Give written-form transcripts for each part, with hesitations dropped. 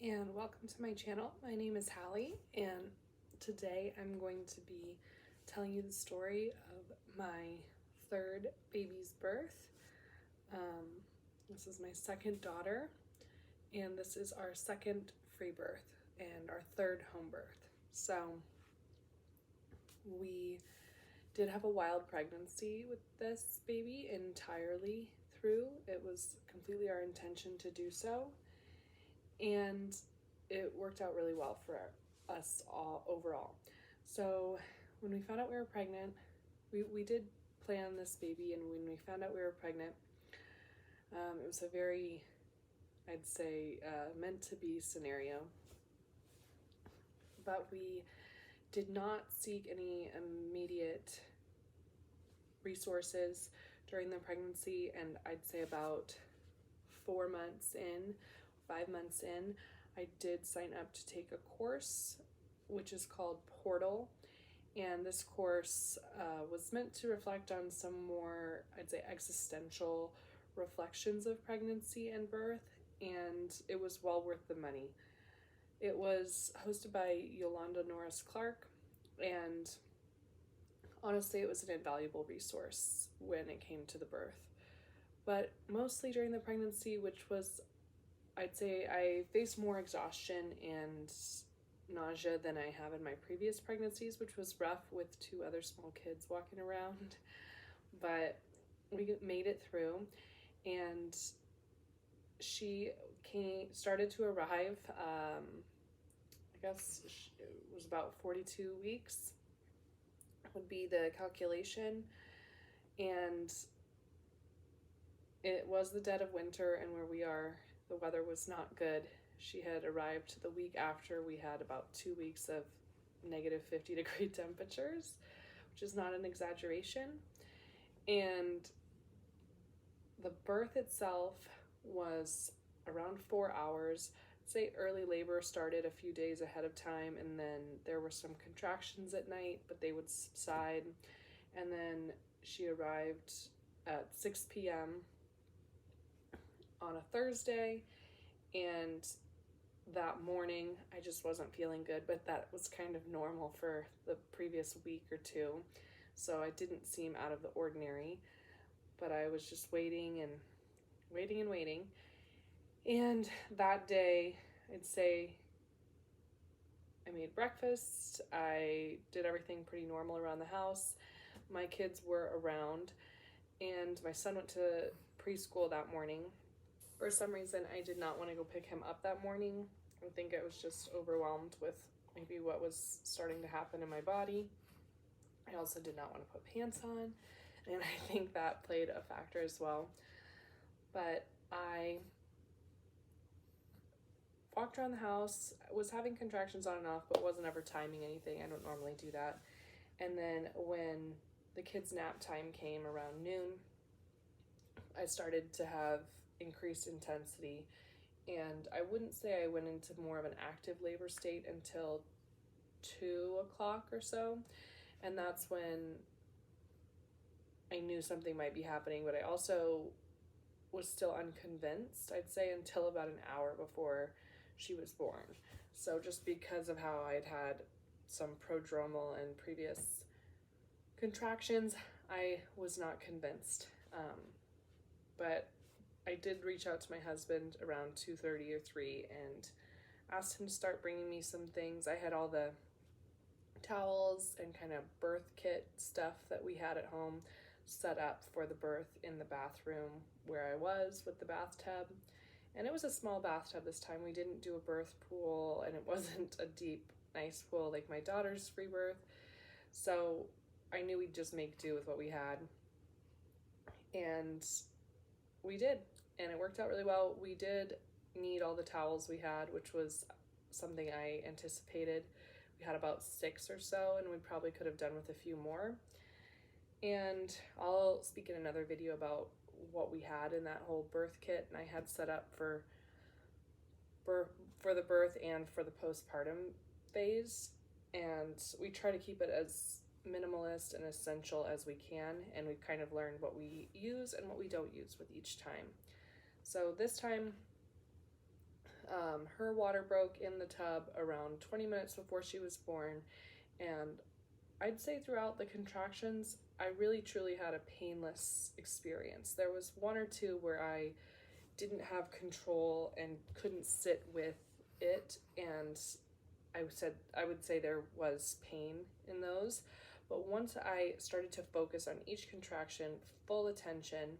and welcome to my channel. My name is Hallie, and today I'm going to be telling you the story of my third baby's birth. This is my second daughter, and this is our second free birth and our third home birth. So we did have a wild pregnancy with this baby entirely through. It was completely our intention to do so. And it worked out really well for us all overall. So when we found out we were pregnant, we did plan this baby, and when we found out we were pregnant, it was a very, I'd say, meant to be scenario. But we did not seek any immediate resources during the pregnancy, and I'd say about 4 months in, 5 months in, I did sign up to take a course which is called Portal, and this course was meant to reflect on some more, I'd say, existential reflections of pregnancy and birth, and it was well worth the money. It was hosted by Yolanda Norris Clark, and honestly, it was an invaluable resource when it came to the birth. But mostly during the pregnancy, which was, I'd say, I faced more exhaustion and nausea than I have in my previous pregnancies, which was rough with 2 other small kids walking around. But we made it through, and she started to arrive, I guess it was about 42 weeks would be the calculation, and it was the dead of winter, and where we are, the weather was not good. She had arrived the week after we had about 2 weeks of negative 50-degree temperatures, which is not an exaggeration. And the birth itself was around 4 hours. I'd say early labor started a few days ahead of time, and then there were some contractions at night, but they would subside. And then she arrived at 6 p.m. on a Thursday, and that morning I just wasn't feeling good, but that was kind of normal for the previous week or two, so I didn't seem out of the ordinary. But I was just waiting and waiting and waiting. And that day, I'd say I made breakfast, I did everything pretty normal around the house. My kids were around, and my son went to preschool that morning. For some reason, I did not want to go pick him up that morning. I think I was just overwhelmed with maybe what was starting to happen in my body. I also did not want to put pants on, and I think that played a factor as well. But I walked around the house, was having contractions on and off, but wasn't ever timing anything. I don't normally do that. And then when the kids' nap time came around noon, I started to have increased intensity, and I wouldn't say I went into more of an active labor state until 2 o'clock or so, and that's when I knew something might be happening, but I also was still unconvinced, I'd say, until about an hour before she was born. So just because of how I'd had some prodromal and previous contractions, I was not convinced. But I did reach out to my husband around 2:30 or 3 and asked him to start bringing me some things. I had all the towels and kind of birth kit stuff that we had at home set up for the birth in the bathroom where I was with the bathtub. And it was a small bathtub this time. We didn't do a birth pool, and it wasn't a deep, nice pool like my daughter's free birth. So I knew we'd just make do with what we had. And we did, and it worked out really well. We did need all the towels we had, which was something I anticipated. We had about 6 or so, and we probably could have done with a few more. And I'll speak in another video about what we had in that whole birth kit, and I had set up for the birth and for the postpartum phase. And we try to keep it as minimalist and essential as we can, and we've kind of learned what we use and what we don't use with each time. So this time Her water broke in the tub around 20 minutes before she was born, and I'd say throughout the contractions, I really truly had a painless experience. There was one or two where I didn't have control and couldn't sit with it, and I would say there was pain in those. But once I started to focus on each contraction, full attention,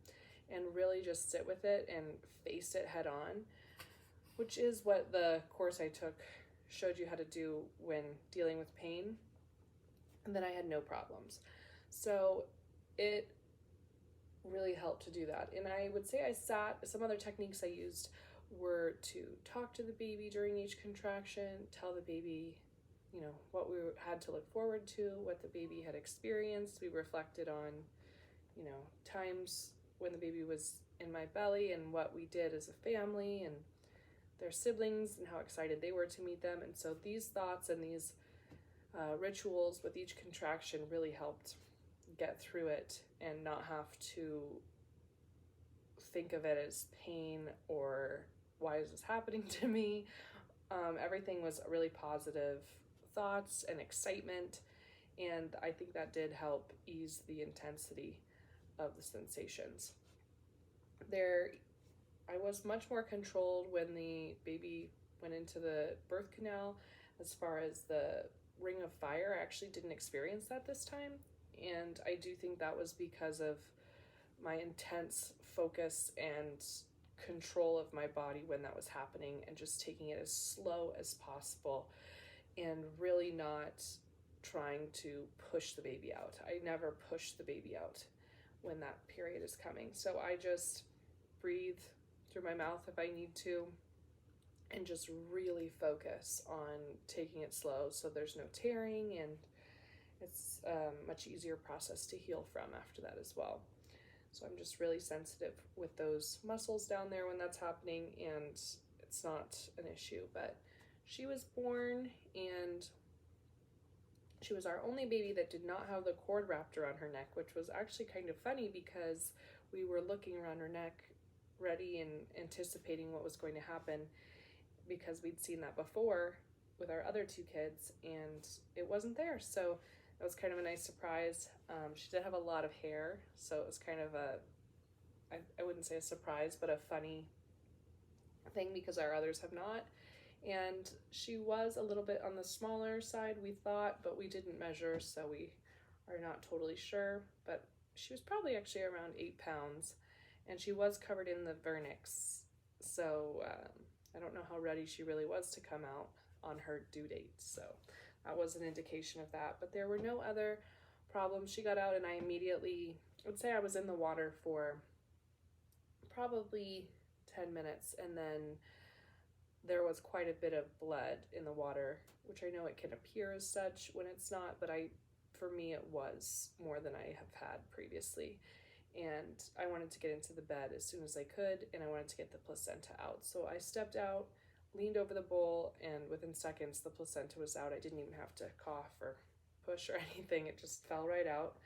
and really just sit with it and face it head on, which is what the course I took showed you how to do when dealing with pain, and then I had no problems. So it really helped to do that. And I would say some other techniques I used were to talk to the baby during each contraction, tell the baby, what we had to look forward to, what the baby had experienced. We reflected on, times when the baby was in my belly and what we did as a family and their siblings and how excited they were to meet them. And so these thoughts and these rituals with each contraction really helped get through it and not have to think of it as pain or why is this happening to me. Everything was really positive thoughts and excitement, and I think that did help ease the intensity of the sensations. I was much more controlled when the baby went into the birth canal. As far as the ring of fire, I actually didn't experience that this time, and I do think that was because of my intense focus and control of my body when that was happening, and just taking it as slow as possible and really not trying to push the baby out. I never push the baby out when that period is coming. So I just breathe through my mouth if I need to, and just really focus on taking it slow so there's no tearing, and it's a much easier process to heal from after that as well. So I'm just really sensitive with those muscles down there when that's happening, and it's not an issue. But she was born, and she was our only baby that did not have the cord wrapped around her neck, which was actually kind of funny because we were looking around her neck ready and anticipating what was going to happen, because we'd seen that before with our other two kids and it wasn't there. So it was kind of a nice surprise. She did have a lot of hair, so it was kind of I wouldn't say a surprise, but a funny thing because our others have not. And she was a little bit on the smaller side, we thought, but we didn't measure, so we are not totally sure. But she was probably actually around 8 pounds, and she was covered in the vernix. So I don't know how ready she really was to come out on her due date. So that was an indication of that. But there were no other problems. She got out, and I would say I was in the water for probably 10 minutes, and then there was quite a bit of blood in the water, which I know it can appear as such when it's not, but for me it was more than I have had previously. And I wanted to get into the bed as soon as I could, and I wanted to get the placenta out. So I stepped out, leaned over the bowl, and within seconds the placenta was out. I didn't even have to cough or push or anything. It just fell right out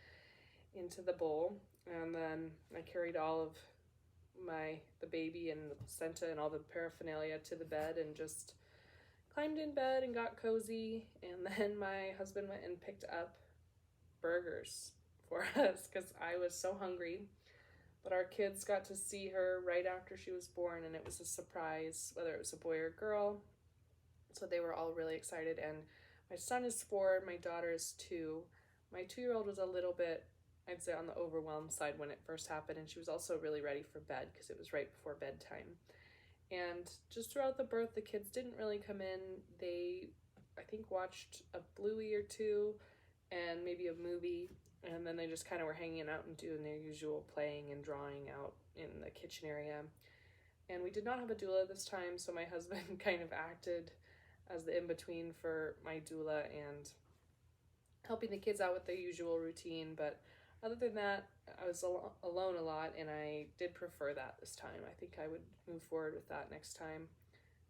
into the bowl. And then I carried all of the baby and the placenta and all the paraphernalia to the bed and just climbed in bed and got cozy. And then my husband went and picked up burgers for us because I was so hungry. But our kids got to see her right after she was born, and it was a surprise whether it was a boy or girl. So they were all really excited. And my son is 4, my daughter is 2. My 2-year-old was a little bit, I'd say, on the overwhelmed side when it first happened, and she was also really ready for bed because it was right before bedtime. And just throughout the birth, the kids didn't really come in. They, I think, watched a Bluey or two and maybe a movie, and then they just kind of were hanging out and doing their usual playing and drawing out in the kitchen area. And we did not have a doula this time, so my husband kind of acted as the in-between for my doula and helping the kids out with their usual routine. But other than that, I was alone a lot, and I did prefer that this time. I think I would move forward with that next time.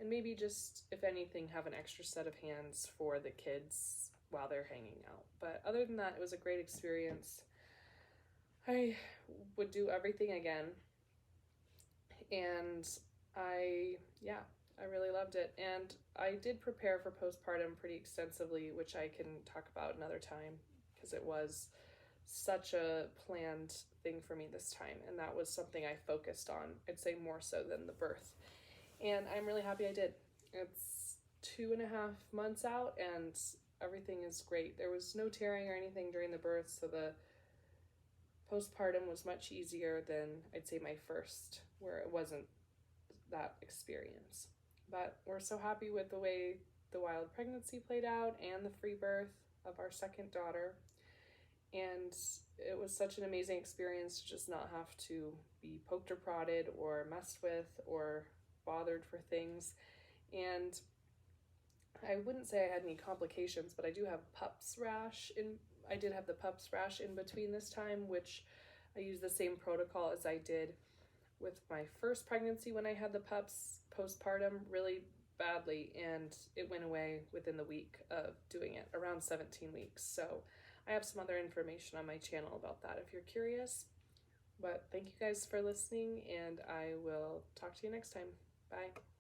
And maybe just, if anything, have an extra set of hands for the kids while they're hanging out. But other than that, it was a great experience. I would do everything again. And I really loved it. And I did prepare for postpartum pretty extensively, which I can talk about another time because it was such a planned thing for me this time. And that was something I focused on, I'd say more so than the birth. And I'm really happy I did. It's 2.5 months out and everything is great. There was no tearing or anything during the birth, so the postpartum was much easier than I'd say my first, where it wasn't that experience. But we're so happy with the way the wild pregnancy played out and the free birth of our second daughter. And it was such an amazing experience to just not have to be poked or prodded or messed with or bothered for things. And I wouldn't say I had any complications, but I do have PUPS rash. I did have the PUPS rash in between this time, which I used the same protocol as I did with my first pregnancy when I had the PUPS postpartum really badly, and it went away within the week of doing it, around 17 weeks. So I have some other information on my channel about that if you're curious. But thank you guys for listening, and I will talk to you next time. Bye.